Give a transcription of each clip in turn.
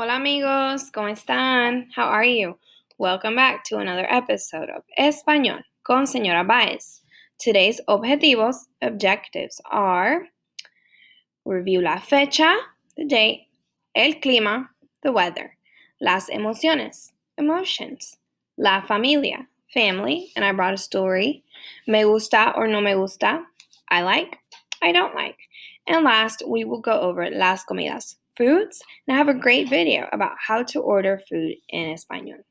Hola amigos, ¿cómo están? How are you? Welcome back to another episode of Español con Señora Baez. Today's objectives are review la fecha, the date, el clima, the weather, las emociones, emotions, la familia, family, and I brought a story, me gusta or no me gusta, I like, I don't like, and last we will go over las comidas, foods, and I have a great video about how to order food in Español.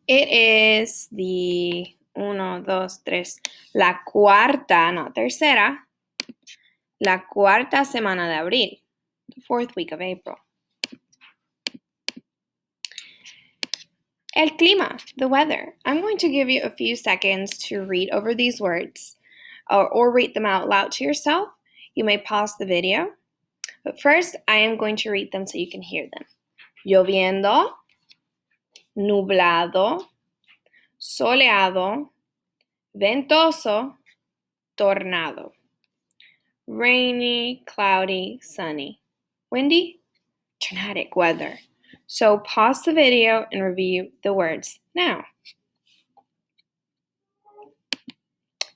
It is the la cuarta semana de abril, the fourth week of April. El clima, the weather. I'm going to give you a few seconds to read over these words or read them out loud to yourself. You may pause the video, but first I am going to read them so you can hear them. Lloviendo, nublado, soleado, ventoso, tornado. Rainy, cloudy, sunny. Windy, tornadic weather. So pause the video and review the words now.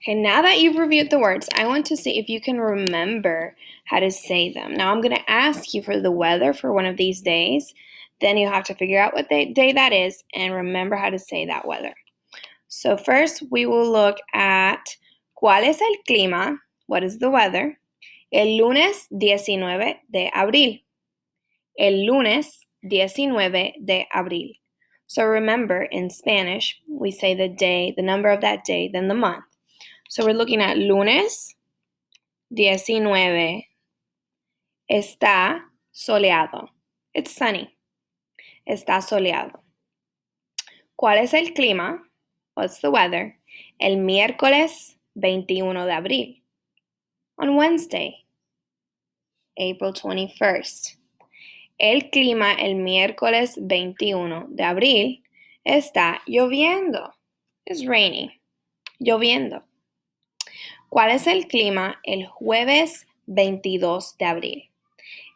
Okay, now that you've reviewed the words, I want to see if you can remember how to say them. Now I'm going to ask you for the weather for one of these days. Then you have to figure out what day that is and remember how to say that weather. So first we will look at ¿cuál es el clima? What is the weather? El lunes 19 de abril. El lunes 19 de abril. So remember, in Spanish, we say the day, the number of that day, then the month. So we're looking at lunes 19 está soleado. It's sunny. Está soleado. ¿Cuál es el clima? What's the weather? El miércoles 21 de abril. On Wednesday, April 21st. El clima el miércoles 21 de abril está lloviendo. It's raining. Lloviendo. ¿Cuál es el clima el jueves 22 de abril?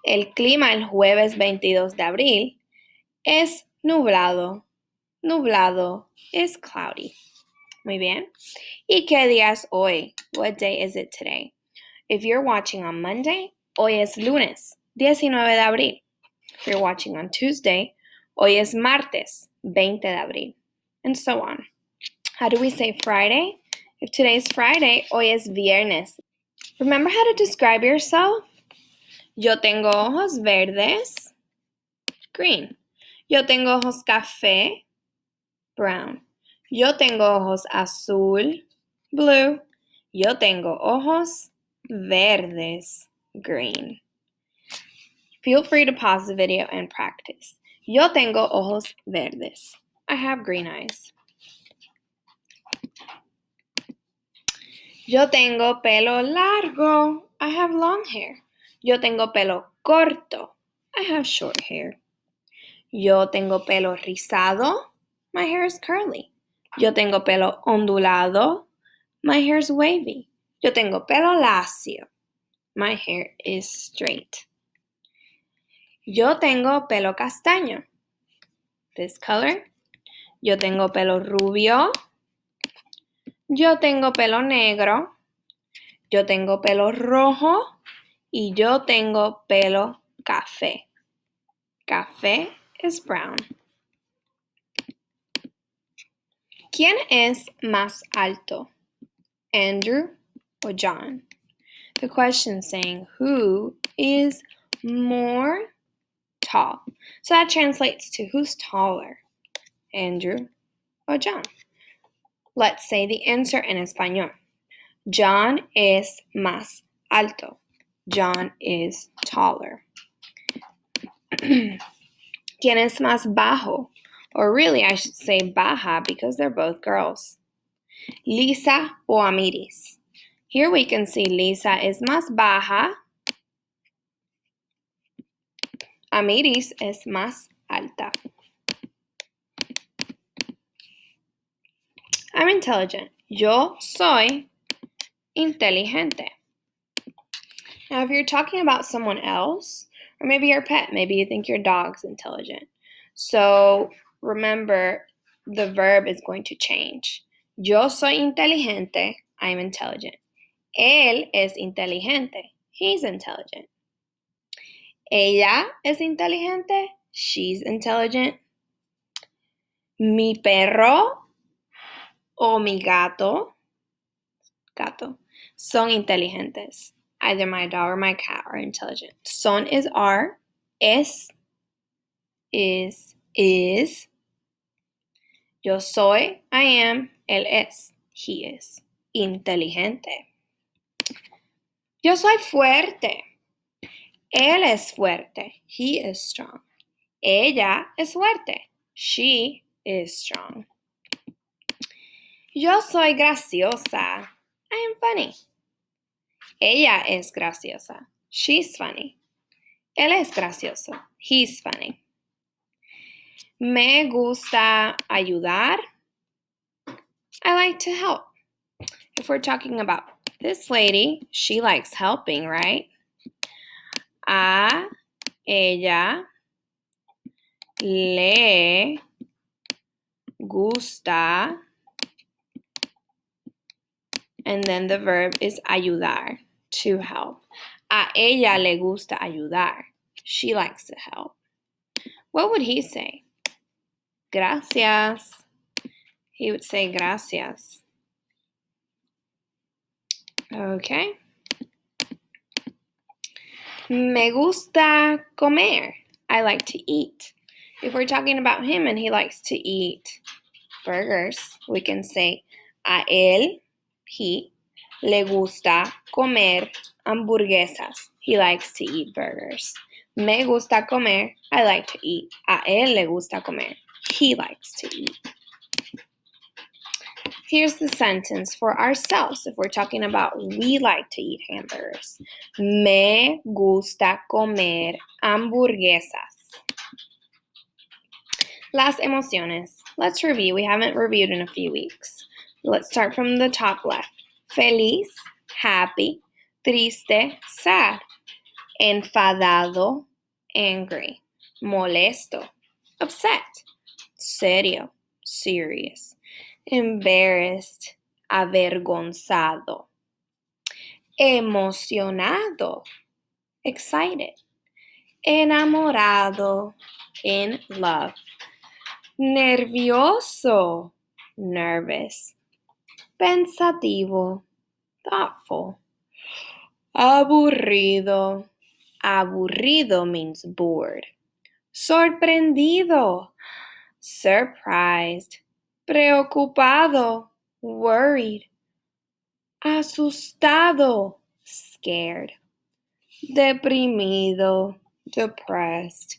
El clima el jueves 22 de abril es nublado. Nublado is cloudy. Muy bien. ¿Y qué día es hoy? What day is it today? If you're watching on Monday, hoy es lunes 19 de abril. If you're watching on Tuesday, hoy es martes 20 de abril. And so on. How do we say Friday? If today's Friday, hoy es viernes. Remember how to describe yourself? Yo tengo ojos verdes, green. Yo tengo ojos café, brown. Yo tengo ojos azul, blue. Yo tengo ojos verdes, green. Feel free to pause the video and practice. Yo tengo ojos verdes. I have green eyes. Yo tengo pelo largo. I have long hair. Yo tengo pelo corto. I have short hair. Yo tengo pelo rizado. My hair is curly. Yo tengo pelo ondulado. My hair is wavy. Yo tengo pelo lacio. My hair is straight. Yo tengo pelo castaño. This color. Yo tengo pelo rubio. Yo tengo pelo negro. Yo tengo pelo rojo. Y yo tengo pelo café. Café is brown. ¿Quién es más alto? Andrew or John? The question saying who is more tall. So that translates to who's taller, Andrew or John. Let's say the answer in español. John es más alto. John is taller. ¿Quién es más bajo? Or really, I should say baja because they're both girls. Lisa o Amiris? Here we can see Lisa is más baja. Amiris es más alta. I'm intelligent. Yo soy inteligente. Now, if you're talking about someone else, Or maybe your pet. Maybe you think your dog's intelligent. So remember, the verb is going to change. Yo soy inteligente. I'm intelligent. Él es inteligente. He's intelligent. Ella es inteligente. She's intelligent. Mi perro o mi gato son inteligentes. Either my dog or my cat are intelligent. Son is are. Es is. Yo soy, I am. Él es, he is. Inteligente. Yo soy fuerte. Él es fuerte. He is strong. Ella es fuerte. She is strong. Yo soy graciosa. I am funny. Ella es graciosa. She's funny. Él es gracioso. He's funny. Me gusta ayudar. I like to help. If we're talking about this lady, she likes helping, right? A ella le gusta, and then the verb is ayudar, to help. A ella le gusta ayudar. She likes to help. What would he say? Gracias. He would say gracias. Okay. Me gusta comer. I like to eat. If we're talking about him and he likes to eat burgers, we can say a él, he, le gusta comer hamburguesas. He likes to eat burgers. Me gusta comer. I like to eat. A él le gusta comer. He likes to eat. Here's the sentence for ourselves if we're talking about we like to eat hamburgers. Me gusta comer hamburguesas. Las emociones. Let's review. We haven't reviewed in a few weeks. Let's start from the top left. Feliz, happy, triste, sad, enfadado, angry, molesto, upset, serio, serious, embarrassed, avergonzado, emocionado, excited, enamorado, in love, nervioso, nervous, pensativo, thoughtful, aburrido. Aburrido means bored. Sorprendido, surprised. Preocupado, worried. Asustado, scared. Deprimido, depressed.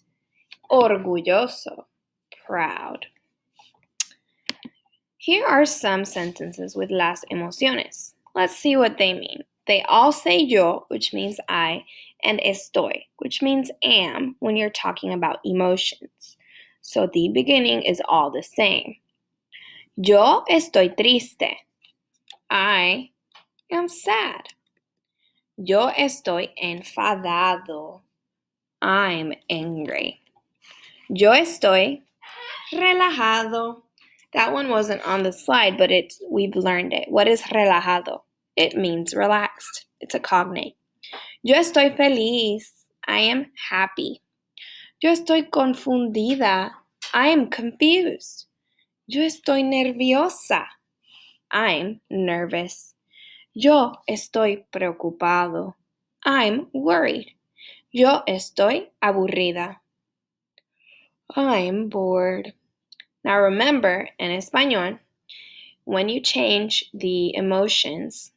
Orgulloso, proud. Here are some sentences with las emociones. Let's see what they mean. They all say yo, which means I, and estoy, which means am when you're talking about emotions. So the beginning is all the same. Yo estoy triste. I am sad. Yo estoy enfadado. I'm angry. Yo estoy relajado. That one wasn't on the slide, but we've learned it. What is relajado? It means relaxed. It's a cognate. Yo estoy feliz. I am happy. Yo estoy confundida. I am confused. Yo estoy nerviosa. I'm nervous. Yo estoy preocupado. I'm worried. Yo estoy aburrida. I'm bored. Now remember, in Español, when you change the emotions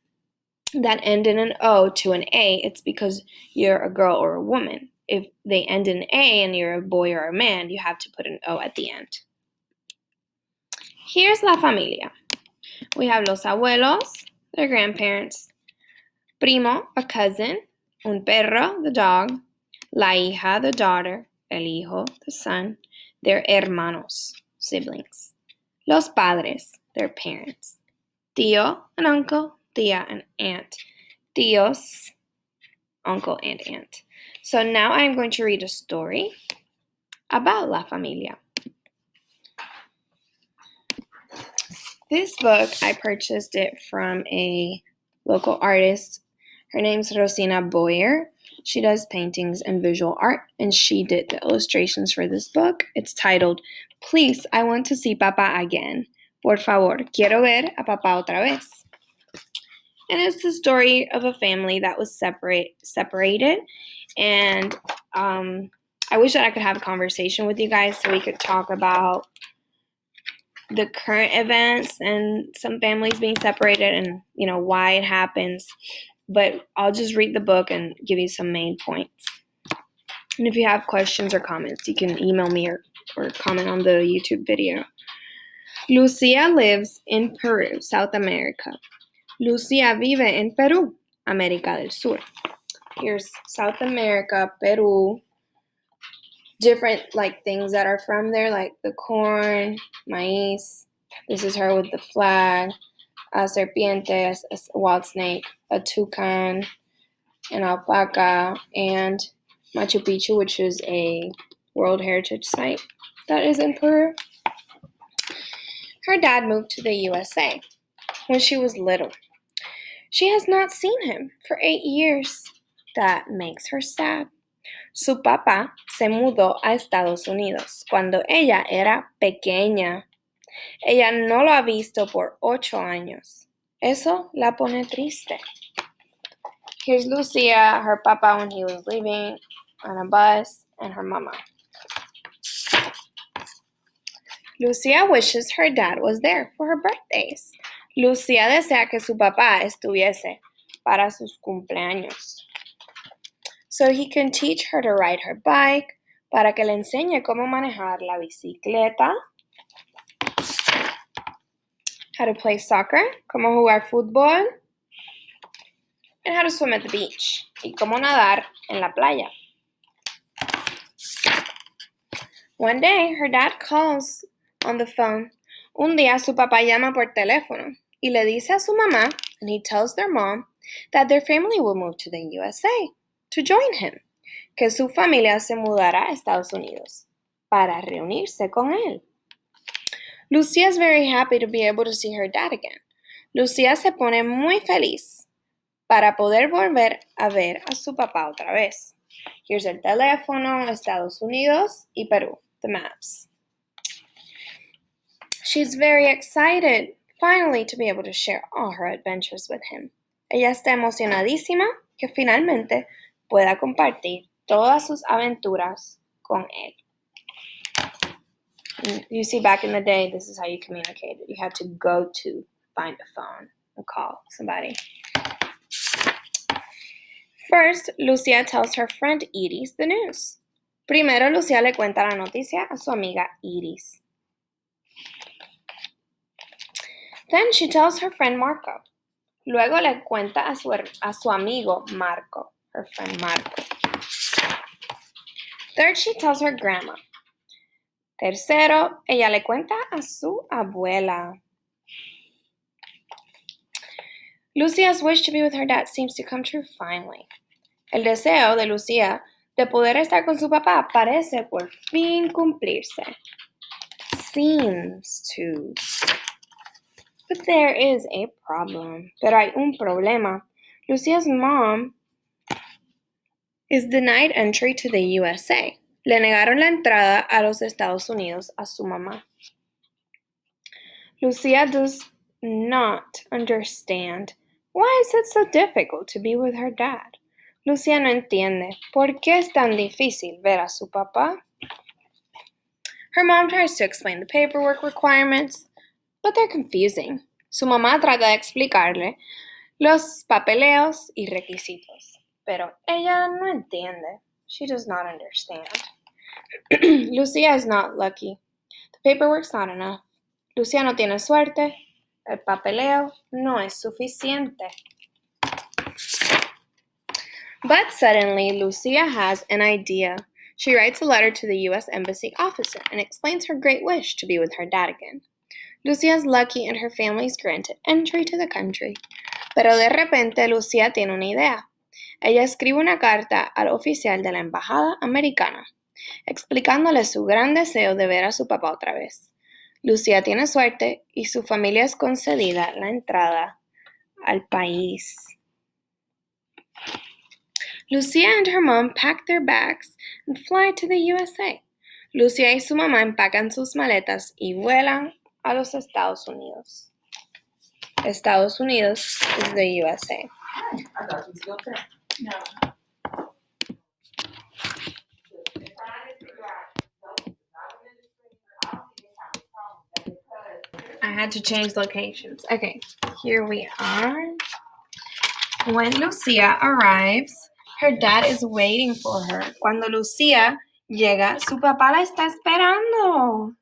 that end in an O to an A, it's because you're a girl or a woman. If they end in A and you're a boy or a man, you have to put an O at the end. Here's la familia. We have los abuelos, their grandparents, primo, a cousin, un perro, the dog, la hija, the daughter, el hijo, the son, their hermanos, siblings, los padres, their parents, tío, an uncle, tía, an aunt, tíos, uncle and aunt, So now I'm going to read a story about La Familia. This book, I purchased it from a local artist. Her name's Rosina Boyer. She does paintings and visual art, and she did the illustrations for this book. It's titled, Please, I Want to See Papa Again. Por favor, quiero ver a papá otra vez. And it's the story of a family that was separated. And I wish that I could have a conversation with you guys so we could talk about the current events and some families being separated and, why it happens. But I'll just read the book and give you some main points. And if you have questions or comments, you can email me or comment on the YouTube video. Lucia lives in Peru, South America. Lucia vive en Perú, América del Sur. Here's South America, Peru. Different things that are from there, like the corn, maíz. This is her with the flag. A serpiente, a wild snake, a toucan, an alpaca, and Machu Picchu, which is a World Heritage Site that is in Peru. Her dad moved to the USA when she was little. She has not seen him for 8 years. That makes her sad. Su papá se mudó a Estados Unidos cuando ella era pequeña. Ella no lo ha visto por 8 años. Eso la pone triste. Here's Lucia, her papa when he was leaving on a bus, and her mama. Lucia wishes her dad was there for her birthdays. Lucia desea que su papá estuviese para sus cumpleaños, so he can teach her to ride her bike, para que le enseñe cómo manejar la bicicleta, how to play soccer, cómo jugar fútbol, and how to swim at the beach, y cómo nadar en la playa. One day, her dad calls on the phone. Un día, su papá llama por teléfono y le dice a su mamá, and he tells their mom, that their family will move to the USA to join him, que su familia se mudará a Estados Unidos para reunirse con él. Lucia is very happy to be able to see her dad again. Lucia se pone muy feliz para poder volver a ver a su papá otra vez. Here's el teléfono, Estados Unidos y Perú, the maps. She's very excited, finally, to be able to share all her adventures with him. Ella está emocionadísima que finalmente pueda compartir todas sus aventuras con él. And you see, back in the day, this is how you communicated. You had to go to find a phone and call somebody. First, Lucia tells her friend Iris the news. Primero, Lucia le cuenta la noticia a su amiga Iris. Then she tells her friend Marco. Luego le cuenta a su amigo Marco, her friend Marco. Third, she tells her grandma. Tercero, ella le cuenta a su abuela. Lucia's wish to be with her dad seems to come true finally. El deseo de Lucia de poder estar con su papá parece por fin cumplirse. Seems to. But there is a problem. Pero hay un problema. Lucia's mom is denied entry to the USA. Le negaron la entrada a los Estados Unidos a su mamá. Lucia does not understand. Why is it so difficult to be with her dad? Lucia no entiende. ¿Por qué es tan difícil ver a su papá? Her mom tries to explain the paperwork requirements, but they're confusing. Su mamá trata de explicarle los papeleos y requisitos, pero ella no entiende. She does not understand. Lucia is not lucky. The paperwork's not enough. Lucia no tiene suerte. El papeleo no es suficiente. But suddenly, Lucia has an idea. She writes a letter to the U.S. Embassy officer and explains her great wish to be with her dad again. Lucia is lucky and her family is granted entry to the country. Pero de repente, Lucia tiene una idea. Ella escribe una carta al oficial de la embajada americana, explicándole su gran deseo de ver a su papá otra vez. Lucía tiene suerte y su familia es concedida la entrada al país. Lucia and her mom pack their bags and fly to the USA. Lucia y su mamá empacan sus maletas y vuelan a los Estados Unidos. Estados Unidos is the USA. I thought you still there. No. I had to change locations. Okay, here we are. When Lucia arrives, her dad is waiting for her. Cuando Lucia llega, su papá la está esperando.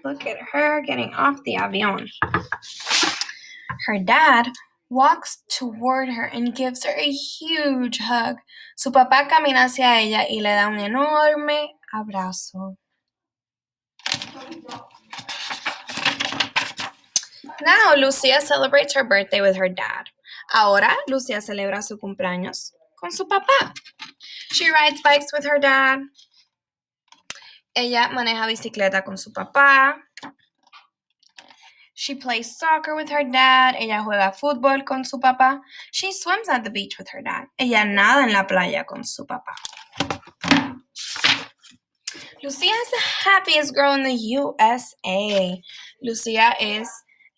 Look at her getting off the avión. Her dad walks toward her and gives her a huge hug. Su papá camina hacia ella y le da un enorme abrazo. Now, Lucia celebrates her birthday with her dad. Ahora, Lucia celebra su cumpleaños con su papá. She rides bikes with her dad. Ella maneja bicicleta con su papá. She plays soccer with her dad. Ella juega fútbol con su papá. She swims at the beach with her dad. Ella nada en la playa con su papá. Lucia is the happiest girl in the USA. Lucia es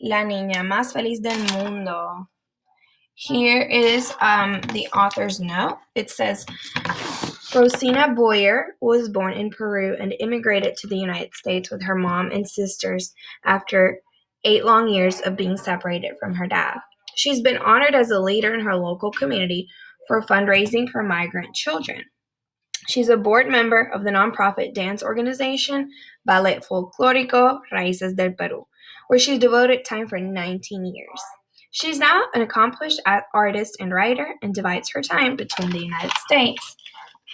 la niña más feliz del mundo. Here is the author's note. It says, Rosina Boyer was born in Peru and immigrated to the United States with her mom and sisters after 8 long years of being separated from her dad. She's been honored as a leader in her local community for fundraising for migrant children. She's a board member of the nonprofit dance organization Ballet Folclórico Raíces del Perú, where she's devoted time for 19 years. She's now an accomplished artist and writer and divides her time between the United States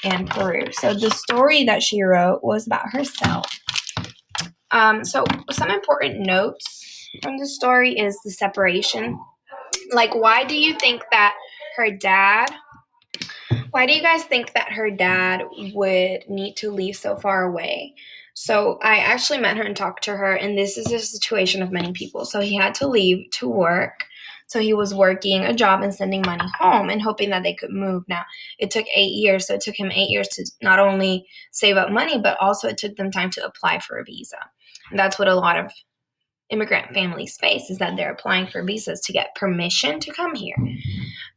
and Peru. So the story that she wrote was about herself. So some important notes from the story is the separation. Like, why do you think that her dad would need to leave so far away? So I actually met her and talked to her, and this is a situation of many people. So he had to leave to work. So he was working a job and sending money home and hoping that they could move. Now, it took 8 years. So it took him 8 years to not only save up money, but also it took them time to apply for a visa. And that's what a lot of immigrant families face, is that they're applying for visas to get permission to come here.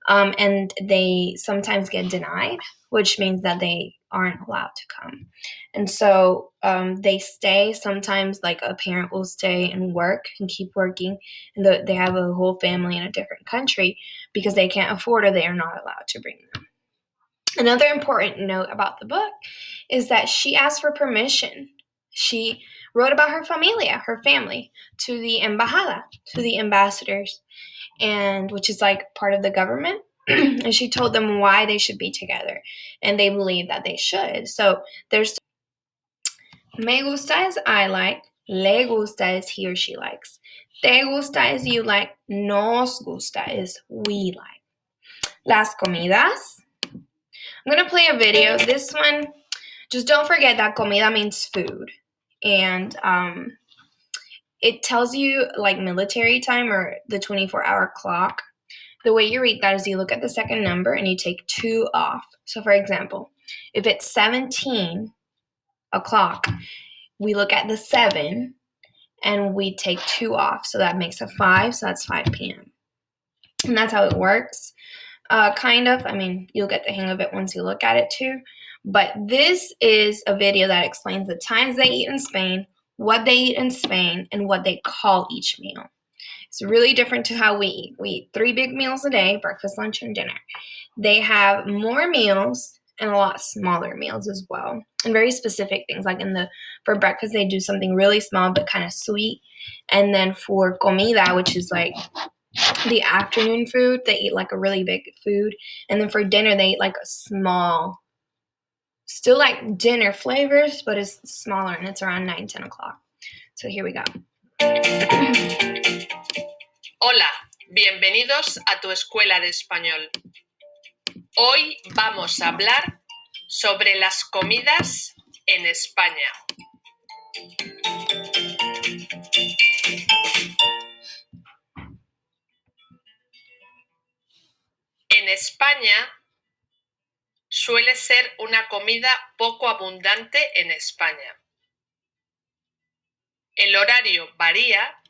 And they sometimes get denied, which means that they aren't allowed to come. And so they stay. Sometimes, like, a parent will stay and work and keep working, and they have a whole family in a different country because they can't afford or they are not allowed to bring them. Another important note about the book is that she asked for permission. She wrote about her familia, her family, to the embajada, to the ambassadors, and which is like part of the government. And she told them why they should be together, and they believe that they should. So there's me gusta is I like, le gusta is he or she likes, te gusta is you like, nos gusta is we like. Las comidas. I'm going to play a video. This one, just don't forget that comida means food. And it tells you like military time or the 24-hour clock. The way you read that is you look at the second number and you take 2 off. So for example, if it's 17 o'clock, we look at the 7 and we take 2 off. So that makes a 5. So that's 5 p.m. And that's how it works. Kind of. I mean, you'll get the hang of it once you look at it too. But this is a video that explains the times they eat in Spain, what they eat in Spain, and what they call each meal. It's really different to how we eat. We eat 3 big meals a day, breakfast, lunch, and dinner. They have more meals and a lot smaller meals as well, and very specific things. Like for breakfast, they do something really small but kind of sweet. And then for comida, which is like the afternoon food, they eat like a really big food. And then for dinner, they eat like a small, still like dinner flavors, but it's smaller, and it's around 9, 10 o'clock. So here we go. Hola, bienvenidos a tu escuela de español. Hoy vamos a hablar sobre las comidas en España. En España suele ser una comida poco abundante en España. El horario varía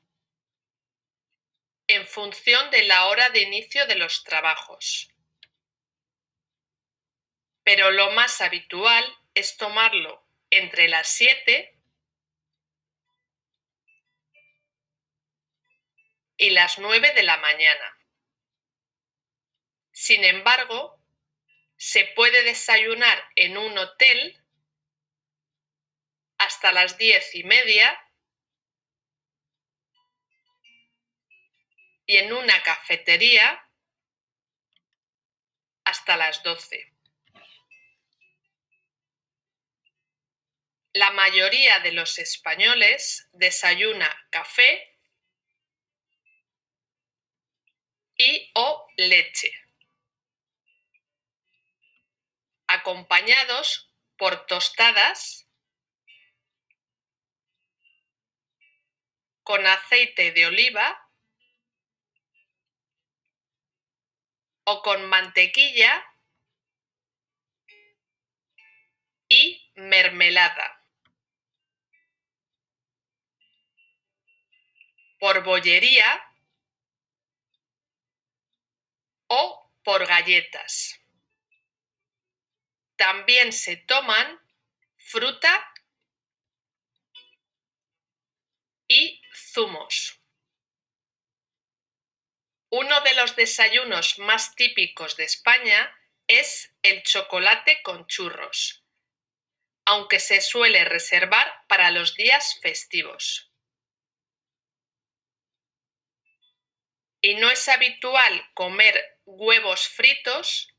en función de la hora de inicio de los trabajos, pero lo más habitual es tomarlo entre las 7 y las 9 de la mañana. Sin embargo, se puede desayunar en un hotel hasta las 10:30 y en una cafetería hasta las 12. La mayoría de los españoles desayuna café y o leche, acompañados por tostadas con aceite de oliva o con mantequilla y mermelada. Por bollería o por galletas. También se toman fruta y zumos. Uno de los desayunos más típicos de España es el chocolate con churros, aunque se suele reservar para los días festivos. Y no es habitual comer huevos fritos,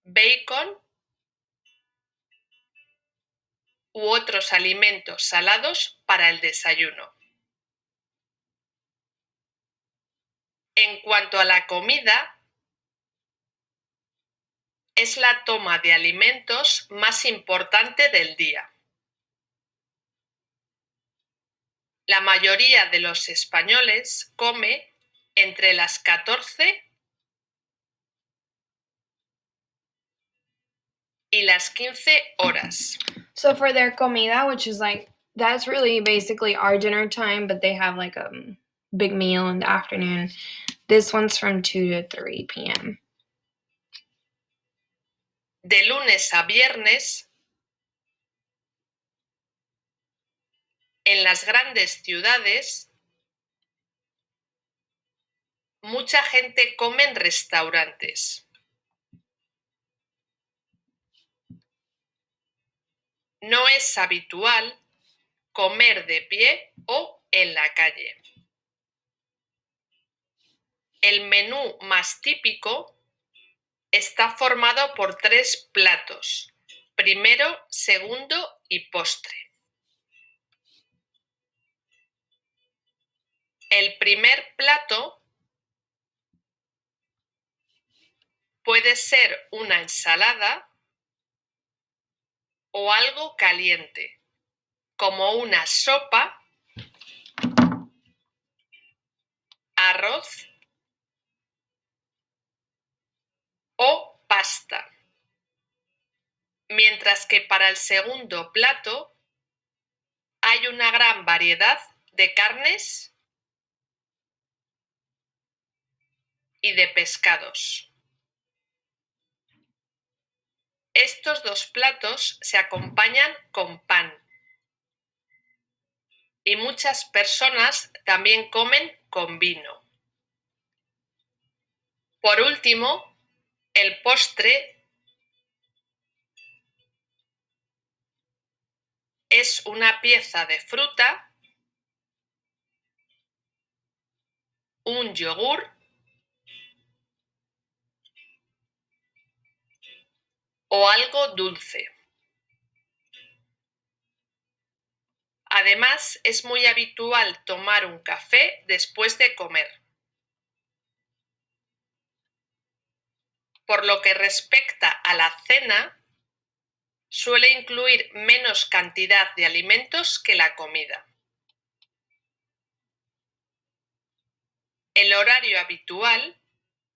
bacon u otros alimentos salados para el desayuno. En cuanto a la comida, es la toma de alimentos más importante del día. La mayoría de los españoles come entre las 14 y las 15 horas. So for their comida, which is like, that's really basically our dinner time, but they have like a big meal in the afternoon. This one's from 2 to 3 p.m. De lunes a viernes, en las grandes ciudades, mucha gente come en restaurantes. No es habitual comer de pie o en la calle. El menú más típico está formado por 3 platos: primero, segundo y postre. El primer plato puede ser una ensalada o algo caliente, como una sopa, arroz o pasta. Mientras que para el segundo plato hay una gran variedad de carnes y de pescados. Estos 2 platos se acompañan con pan y muchas personas también comen con vino. Por último, el postre es una pieza de fruta, un yogur o algo dulce. Además, es muy habitual tomar un café después de comer. Por lo que respecta a la cena, suele incluir menos cantidad de alimentos que la comida. El horario habitual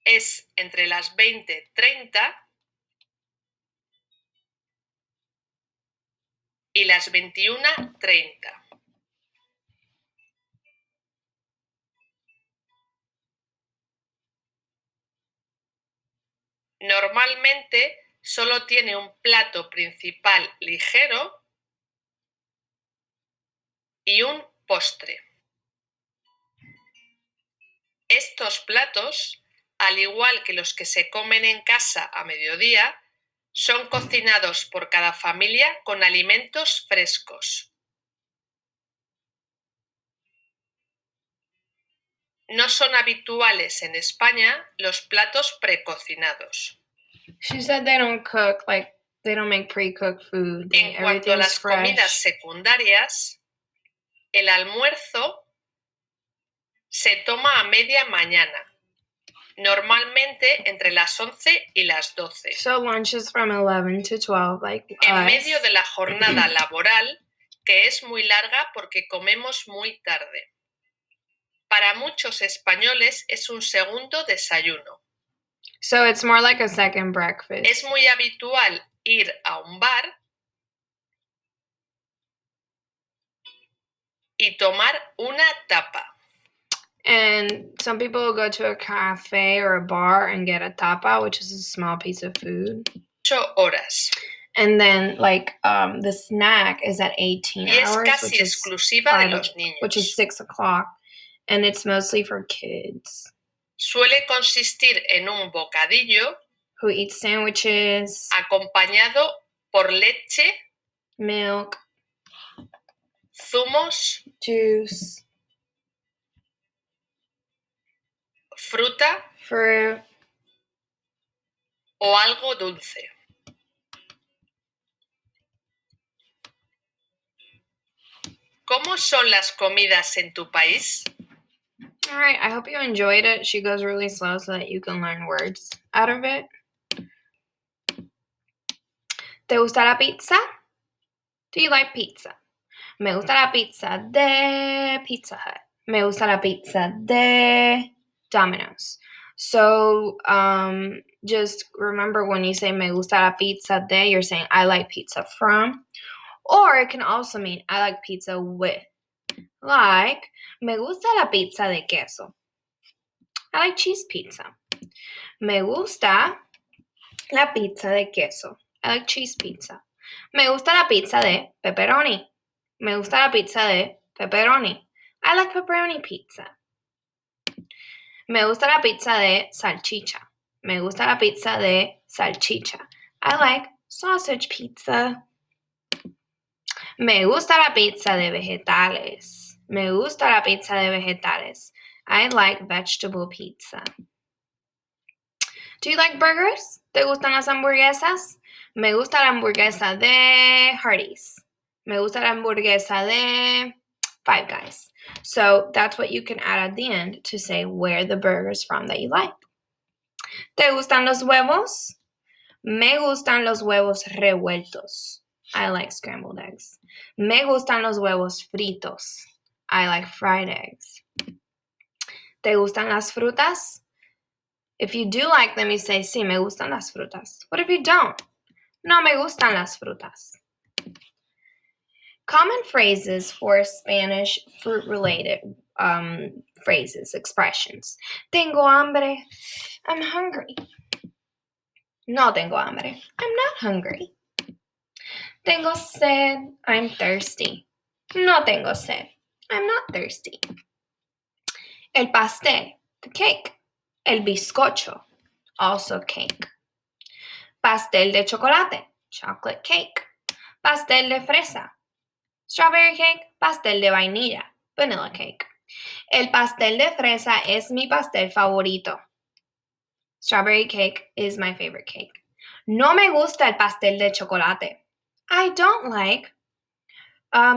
es entre las 20:30 y las 21:30. Normalmente solo tiene un plato principal ligero y un postre. Estos platos, al igual que los que se comen en casa a mediodía, son cocinados por cada familia con alimentos frescos. No son habituales en España los platos precocinados. She said they don't cook, like they don't make pre-cooked food. En cuanto a las comidas secundarias, el almuerzo se toma a media mañana, normalmente entre las 11 y las 12. So lunch is from 11 to 12, like En medio de la jornada laboral, que es muy larga porque comemos muy tarde. Para muchos españoles es un segundo desayuno. So it's more like a second breakfast. Es muy habitual ir a un bar y tomar una tapa. And some people will go to a cafe or a bar and get a tapa, which is a small piece of food. 8 horas. And then, like, the snack is at 18 Y es hours, casi exclusiva de los niños. which is 6 o'clock. And it's mostly for kids Suele consistir en un bocadillo who eat sandwiches, acompañado por leche, milk, zumos, juice, fruta fruit, o algo dulce. ¿Cómo son las comidas en tu país? All right, I hope you enjoyed it. She goes really slow so that you can learn words out of it. ¿Te gusta la pizza? Do you like pizza? Me gusta la pizza de Pizza Hut. Me gusta la pizza de Domino's. So just remember when you say me gusta la pizza de, you're saying I like pizza from. Or it can also mean I like pizza with. Like, me gusta la pizza de queso. I like cheese pizza. Me gusta la pizza de queso. I like cheese pizza. Me gusta la pizza de pepperoni. Me gusta la pizza de pepperoni. I like pepperoni pizza. Me gusta la pizza de salchicha. Me gusta la pizza de salchicha. I like sausage pizza. Me gusta la pizza de vegetales. Me gusta la pizza de vegetales. I like vegetable pizza. Do you like burgers? ¿Te gustan las hamburguesas? Me gusta la hamburguesa de Hardee's. Me gusta la hamburguesa de Five Guys. So that's what you can add at the end to say where the burger's from that you like. ¿Te gustan los huevos? Me gustan los huevos revueltos. I like scrambled eggs. Me gustan los huevos fritos. I like fried eggs. ¿Te gustan las frutas? If you do like them, you say, sí, me gustan las frutas. What if you don't? No me gustan las frutas. Common phrases for Spanish fruit-related phrases, expressions. Tengo hambre. I'm hungry. No tengo hambre. I'm not hungry. Tengo sed. I'm thirsty. No tengo sed. I'm not thirsty. El pastel, the cake. El bizcocho, also cake. Pastel de chocolate, chocolate cake. Pastel de fresa, strawberry cake. Pastel de vainilla, vanilla cake. El pastel de fresa es mi pastel favorito. Strawberry cake is my favorite cake. No me gusta el pastel de chocolate. I don't like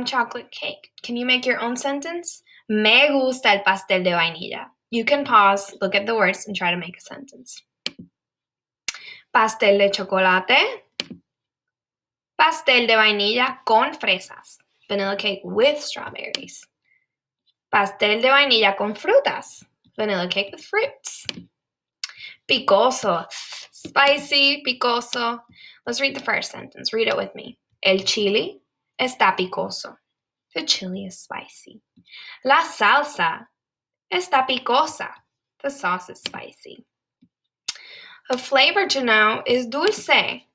chocolate cake. Can you make your own sentence? Me gusta el pastel de vainilla. You can pause, look at the words, and try to make a sentence. pastel de chocolate, pastel de vainilla con fresas, vanilla cake with strawberries, pastel de vainilla con frutas, vanilla cake with fruits, picoso, spicy, picoso. Let's read the first sentence. Read it with me. El chili está picoso. The chili is spicy. La salsa está picosa. The sauce is spicy. A flavor to know is dulce,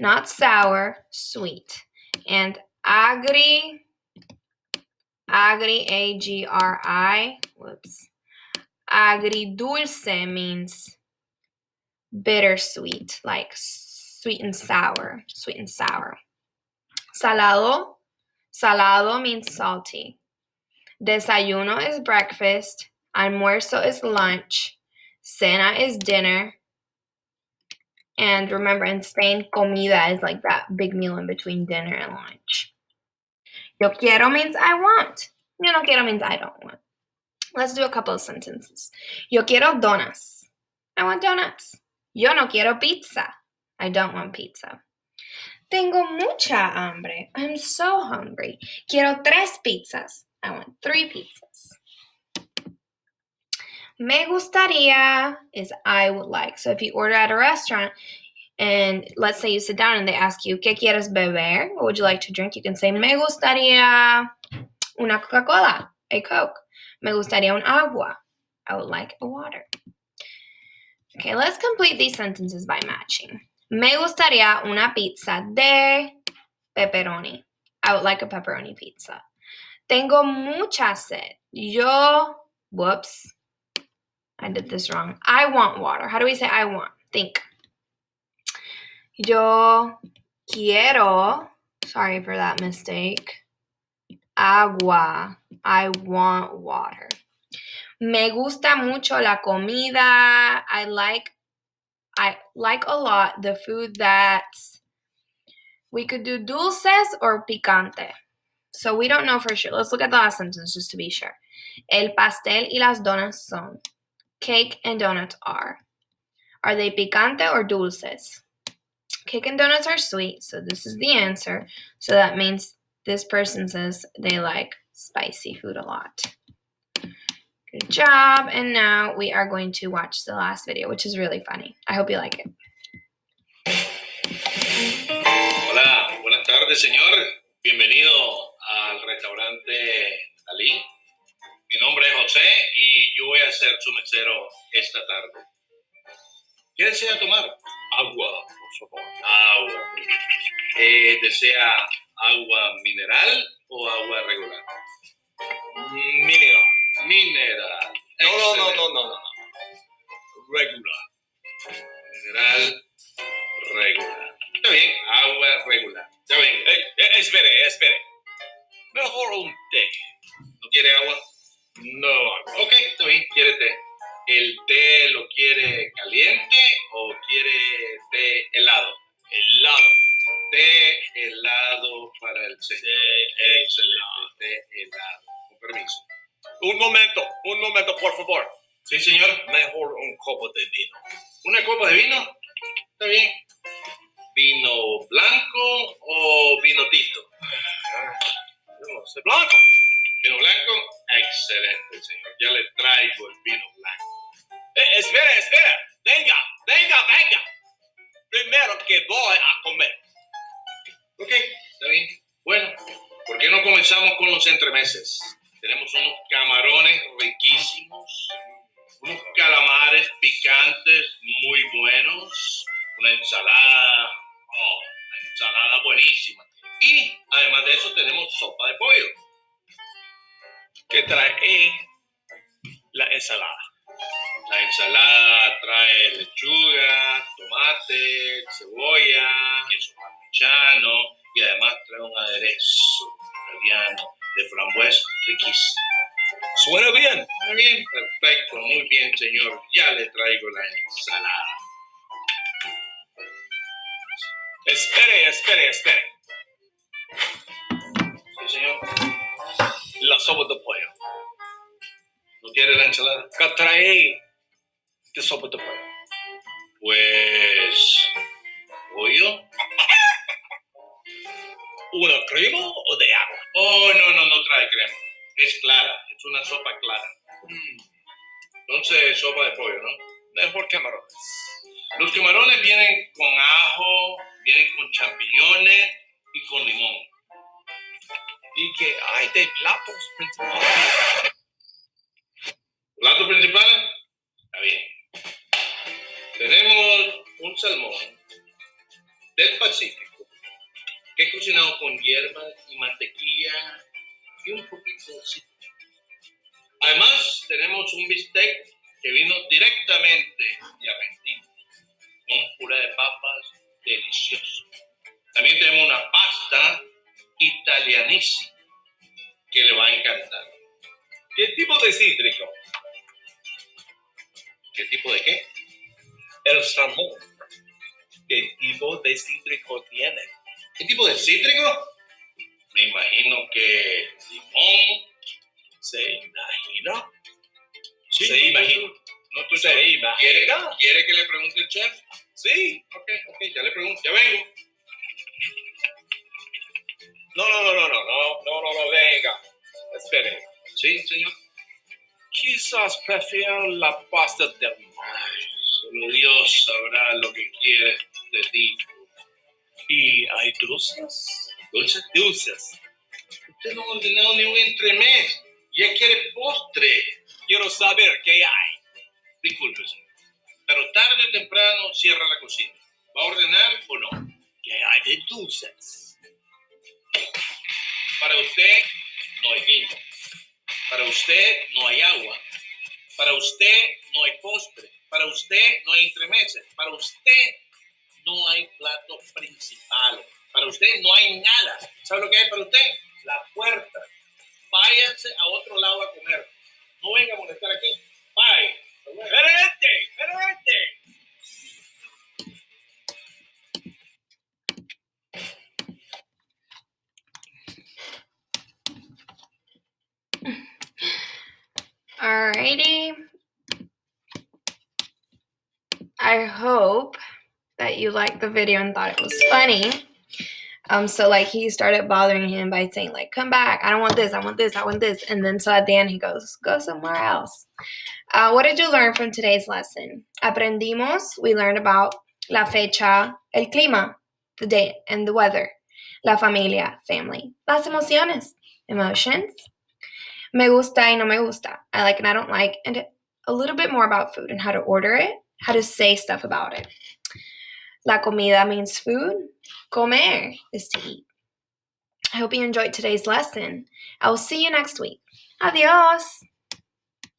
not sour, sweet. And agri, A-G-R-I, agridulce means bittersweet, like sweet and sour. Salado means salty. Desayuno is breakfast. Almuerzo is lunch. Cena is dinner. And remember, in Spain, comida is like that big meal in between dinner and lunch. Yo quiero means I want. Yo no quiero means I don't want. Let's do a couple of sentences. Yo quiero donuts. I want donuts. Yo no quiero pizza. I don't want pizza. Tengo mucha hambre. I'm so hungry. Quiero 3 pizzas. I want 3 pizzas. Me gustaría is I would like. So if you order at a restaurant and let's say you sit down and they ask you, ¿qué quieres beber? What would you like to drink? You can say, me gustaría una Coca-Cola, a Coke. Me gustaría un agua. I would like a water. Okay, let's complete these sentences by matching. Me gustaría una pizza de pepperoni. I would like a pepperoni pizza. Tengo mucha sed. Whoops. I did this wrong. I want water. How do we say I want? Think. Yo quiero, sorry for that mistake, agua. I want water. Me gusta mucho la comida. I like a lot the food that's, we could do dulces or picante. So we don't know for sure. Let's look at the last sentence just to be sure. El pastel y las donas son. Cake and donuts are. Are they picante or dulces? Cake and donuts are sweet, so this is the answer. So that means this person says they like spicy food a lot. Good job. And now we are going to watch the last video, which is really funny. I hope you like it. Hola, buenas tardes, señor. Bienvenido al restaurante Dalí. Mi nombre es José y yo voy a ser su mesero esta tarde. ¿Qué desea tomar? Agua, por favor. Agua. ¿Desea agua mineral o agua regular? Mineral. Mineral. No. Regular. Mineral regular. Está bien, agua regular. Está bien. Espere. Mejor un té. ¿No quiere agua? No agua. Ok, está bien, quiere té. ¿El té lo quiere caliente o quiere té helado? Helado. Té helado para el señor. Excelente. Té helado. Con permiso. Un momento, por favor. Sí, señor. Mejor un copo de vino. ¿Una copa de vino? Está bien. ¿Vino blanco o vino tinto? No sé, blanco. ¿Vino blanco? Excelente, señor. Ya le traigo el vino blanco. Espera. Venga. Primero que voy a comer. Ok, está bien. Bueno, ¿por qué no comenzamos con los entremeses? Tenemos unos camarones riquísimos, unos calamares picantes muy buenos, una ensalada buenísima. Y además de eso tenemos sopa de pollo. ¿Qué trae la ensalada? La ensalada trae lechuga, tomate, cebolla, queso parmigiano y además trae un aderezo italiano de frambuesa riquísimo. ¿Suena bien? Suena bien, perfecto, muy bien, señor. Ya le traigo la ensalada. Espere. Sí, señor. La sopa de pollo. ¿No quiere la ensalada? ¿Qué trae de sopa de pollo? Pues pollo. ¿Una crema o de agua? Oh, no trae crema. Es clara, es una sopa clara. Entonces, sopa de pollo, ¿no? Mejor camarones. Los camarones vienen con ajo, vienen con champiñones y con limón. ¿Y qué hay de platos principales? ¿Plato principal? Está bien. Tenemos un salmón del Pacífico que es cocinado con hierbas y mantequilla y un poquito de aceite. Además, tenemos un bistec que vino directamente de Argentina, con puré de papas delicioso. También tenemos una pasta italianísima que le va a encantar. ¿Qué tipo de cítrico? ¿Qué tipo de qué? El salmón. ¿Qué tipo de cítrico tiene? ¿Qué tipo de cítrico? Me imagino que limón. ¿Se imagina? Sí, Se imagina. No, tú ¿Se imagina? ¿Quiere que le pregunte el chef? Sí. Ok, ya le pregunto, ya vengo. No, venga. Espere. Sí, señor. Quizás prefiero la pasta del mar. Ay, solo Dios sabrá lo que quiere de ti. ¿Y hay dulces? ¿Dulce? Dulces. Usted no ha ordenado ni un entremés. Ya quiere postre. Quiero saber qué hay. Disculpe, señor. Pero tarde o temprano cierra la cocina. ¿Va a ordenar o no? ¿Qué hay de dulces? Para usted no hay vino. Para usted no hay agua. Para usted no hay postre. Para usted no hay entremeses. Para usted no hay plato principal. Para usted no hay nada. ¿Sabe lo que hay para usted? La puerta. Váyanse a otro lado a comer. No venga a molestar aquí. Bye. ¡Espérate! Alrighty. I hope that you liked the video and thought it was funny. So like he started bothering him by saying like, come back, I don't want this, I want this, I want this. And then so at the end he goes, go somewhere else. What did you learn from today's lesson? We learned about la fecha, el clima, the date and the weather, la familia, family, las emociones, emotions, me gusta y no me gusta, I like and I don't like, and a little bit more about food and how to order it, how to say stuff about it. La comida means food. Comer is to eat. I hope you enjoyed today's lesson. I will see you next week. Adios.